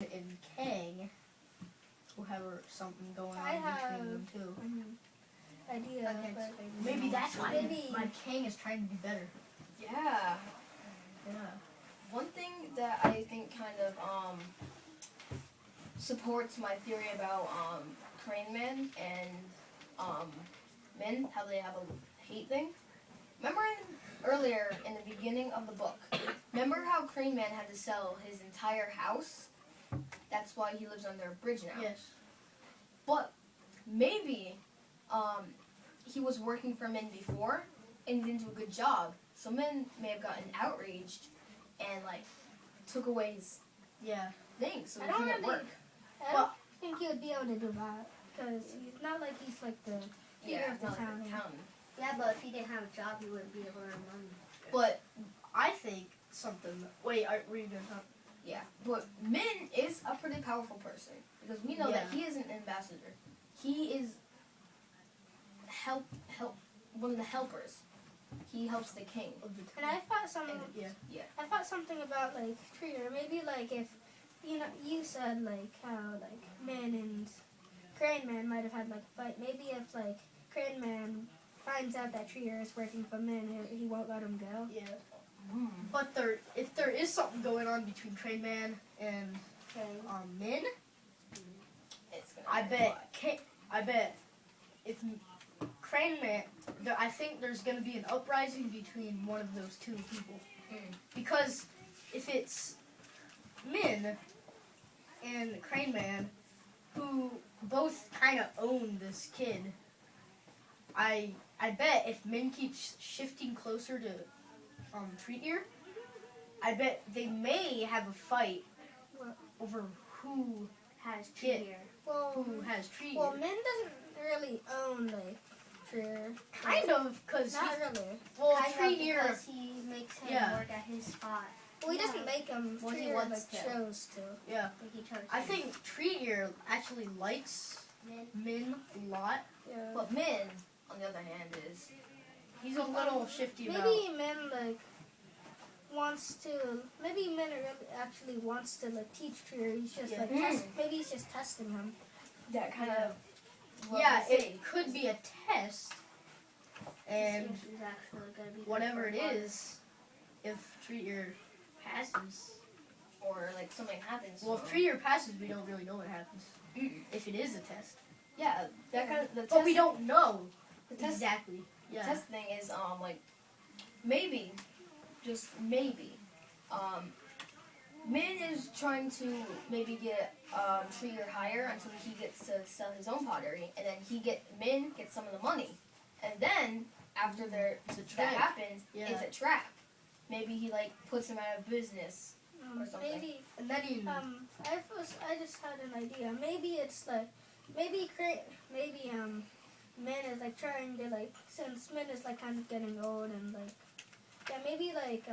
and Kang will have something going on I have between them too. Idea, but Maybe that's why maybe my Kang is trying to be better. Yeah. Yeah. One thing that I think kind of supports my theory about Crane Man and men, how they have a hate thing. Remember earlier in the beginning of the book, remember how Crane Man had to sell his entire house? That's why he lives under a bridge now. Yes. But maybe he was working for men before and he didn't do a good job. So men may have gotten outraged and like took away his thing, so I he don't couldn't really- work. I don't think he would be able to do that because it's not like he's like the leader of the not like town. the town. Yeah, but if he didn't have a job, he wouldn't be able to earn money. But I think something. Wait, were you gonna talk? yeah, but Min is a pretty powerful person because we know that Yeah. he is an ambassador. He is one of the helpers. He helps the king. And I thought something. Yeah. I thought something about like Trier. Maybe like if you said like how like Man and Crane Man might have had like a fight. Maybe if like Crane Man finds out that Trier is working for Man, he won't let him go. Yeah. But if there is something going on between Crane Man and Okay. Min, It's gonna I be a bet lot. I bet if Crane Man, I think there's gonna be an uprising between one of those two people. Because if it's Min and Crane Man, who both kind of own this kid, I bet if Min keeps shifting closer to Treetear, I bet they may have a fight over who Has Yeah. Trier. Well, has Treetear. well, Min doesn't really own like Trier. Kind of, because Not really. Kind of Treetear. because he makes him Yeah. work at his spot. Well, he Yeah. doesn't make him. Well, he Trier wants like to. chose to. Yeah, Like he chose I him. think Treetear actually likes Min a lot, Yeah. But Min, on the other hand, is he's a little shifty about. Maybe Min like wants to. Maybe Min really actually wants to like teach Trier. He's just like maybe he's just testing him. that kind of It could be a test, and This is actually gonna be good whatever for it fun. is, if Treetear passes. or like something happens. Well, if Treetear passes, we don't really know what happens. If it is a test. yeah, that kind of the But we test, don't know the test exactly. the Yeah. test thing is like maybe, just maybe, Min is trying to maybe get Treetear higher until he gets to sell his own pottery, and then Min gets some of the money, and then after It's a that trap. happens, Yeah. it's a trap. Maybe he like puts him out of business. Or something. Maybe And then he. I just had an idea. Maybe it's like maybe Min is like trying to like since Min is like kind of getting old and like maybe like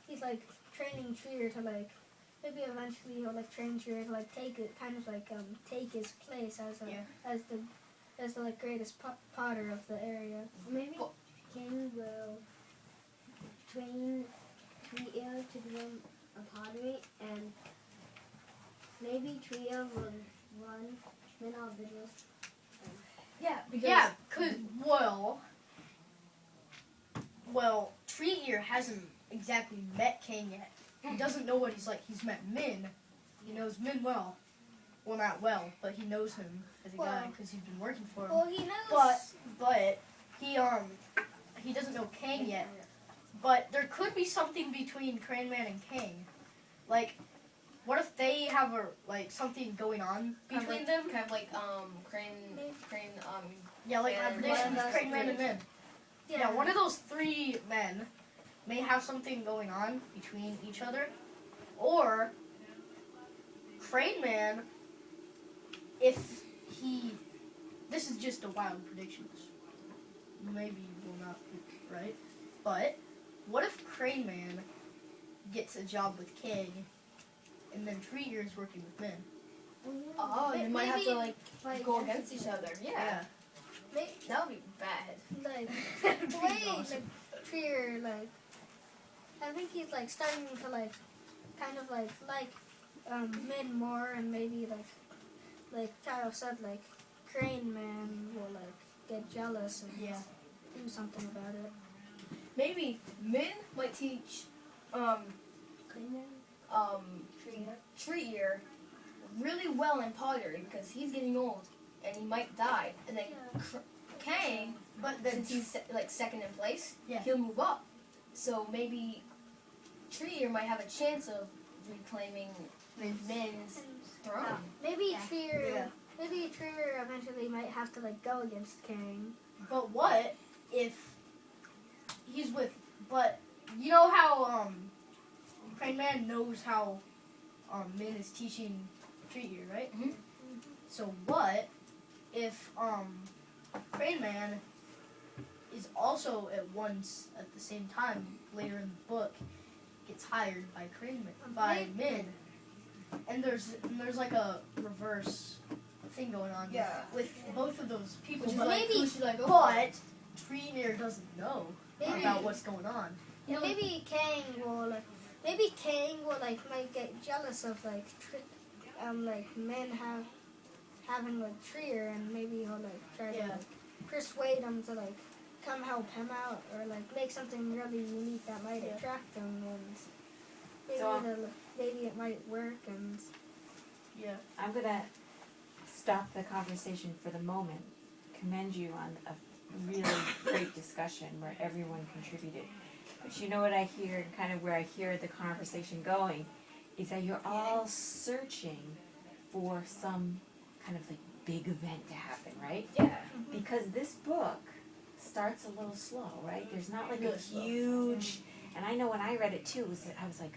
he's like training Trier to like maybe eventually he'll like train Trier to like take it kind of like take his place as the like greatest potter of the area. Maybe King will train Trier to become a pottery, and maybe Trier will run Min out of business. Yeah, because Yeah, well, Treetear hasn't exactly met Kang yet. He doesn't know what he's like. He's met Min. He knows Min well. Well, not well, but he knows him as a guy because he's been working for him. Well, he knows. But he doesn't know Kang yet. But there could be something between Crane Man and Kang. Like, what if they have something going on between them? kind of like Crane, Yeah, like Yeah, my prediction one of is those Crane Man three. and Min. Yeah, one of those three men may have something going on between each other. Or Crane Man, if he... This is just a wild prediction. Maybe will not be right. But what if Crane Man gets a job with King and then Treetear is working with Min? Oh, you might have to like Fight go against each other. Yeah, Maybe, that would be bad. like That'd the be way awesome. like Trier like I think he's like starting to like kind of like Min more, and maybe like Kyle said, like Crane Man will like get jealous and Yeah. do something about it. Maybe Min might teach Tree Ear really well in pottery because he's getting old and he might die. And then Kang, But then since he's like second in place, Yeah. he'll move up. So maybe Tree Ear might have a chance of reclaiming Min's throne. Maybe Yeah. Trier, Yeah. maybe Trier eventually might have to like go against Kang. But what if he's with? But you know how Crane Man knows how Min is teaching Tree Ear, right? Mhm. So what if Crane Man is also at the same time later in the book gets hired by Min, and there's like a reverse thing going on Yeah. with both of those people. Which is But like, who should I go for? but Tree Ear doesn't know Maybe- about what's going on. Yeah, maybe Kang will like might get jealous of like men having like Trier, and maybe he'll like try to Yeah. like persuade him to like come help him out, or like make something really unique that might Yeah. attract him, and maybe So- maybe it might work. And Yeah. I'm gonna stop the conversation for the moment, commend you on a really great discussion where everyone contributed. But you know what I hear, and kind of where I hear the conversation going, is that you're all searching for some kind of like big event to happen, right? Yeah. Because this book starts a little slow, right? There's not like a Really slow. huge, and I know when I read it too, I was like,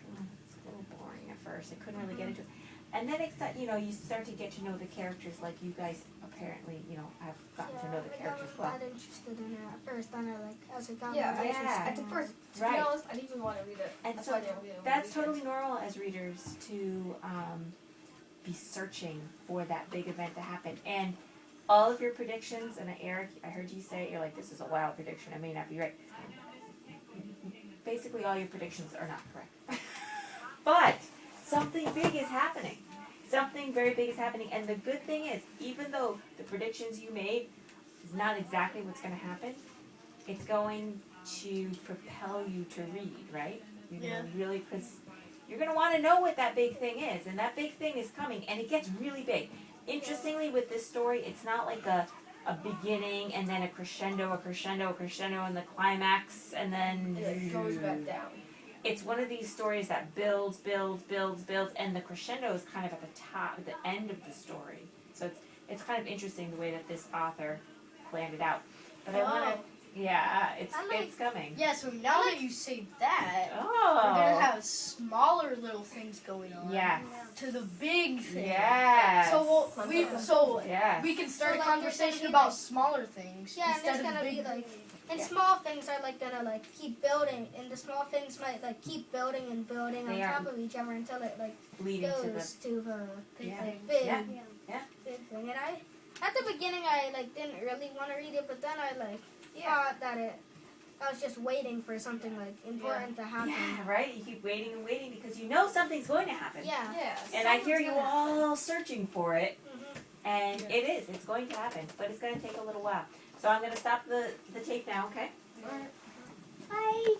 it's a little boring at first. I couldn't really get into it. And then it's that, you start to get to know the characters, like you guys apparently, have gotten to know the I characters wasn't well. that interested in it at first. Then I like as it got Yeah, more yeah. interesting. At the first, to Right. be honest, I didn't even want to read it. And That's so why I didn't read it. That's totally normal as readers to be searching for that big event to happen. And all of your predictions, and Eric, I heard you say it, you're like, this is a wild prediction, I may not be right. Basically, all your predictions are not correct. But something big is happening. Something very big is happening. And the good thing is, even though the predictions you made is not exactly what's going to happen, it's going to propel you to read, right? You're going to really, because you're going to want to know what that big thing is. And that big thing is coming, and it gets really big. Interestingly, with this story, it's not like a beginning and then a crescendo, and the climax, and then It goes back down. it's one of these stories that builds, and the crescendo is kind of at the top, at the end of the story. So it's kind of interesting the way that this author planned it out. But I want to, it's coming. Yeah, so now that you say that, we're Oh, gonna have smaller little things going on. yes, To the big thing. yes. So yes. we can start So, a like, conversation there's gonna be, about like- smaller things Yeah, and instead it's of the gonna big. be like, and Yeah. small things are like gonna like keep building, and the small things might like keep building and building They on are. top of each other until it like Leading to the goes to the Yeah. like big, Yeah. big thing. And at the beginning, I like didn't really want to read it, but then I like thought that I was just waiting for something like important to happen. yeah, right. You keep waiting and waiting because you know something's going to happen. Yeah. Yeah. And I hear Something's you gonna happen. all searching for it. And Yeah. it is. It's going to happen, but it's going to take a little while. So I'm going to stop the tape now, okay? Alright. Bye.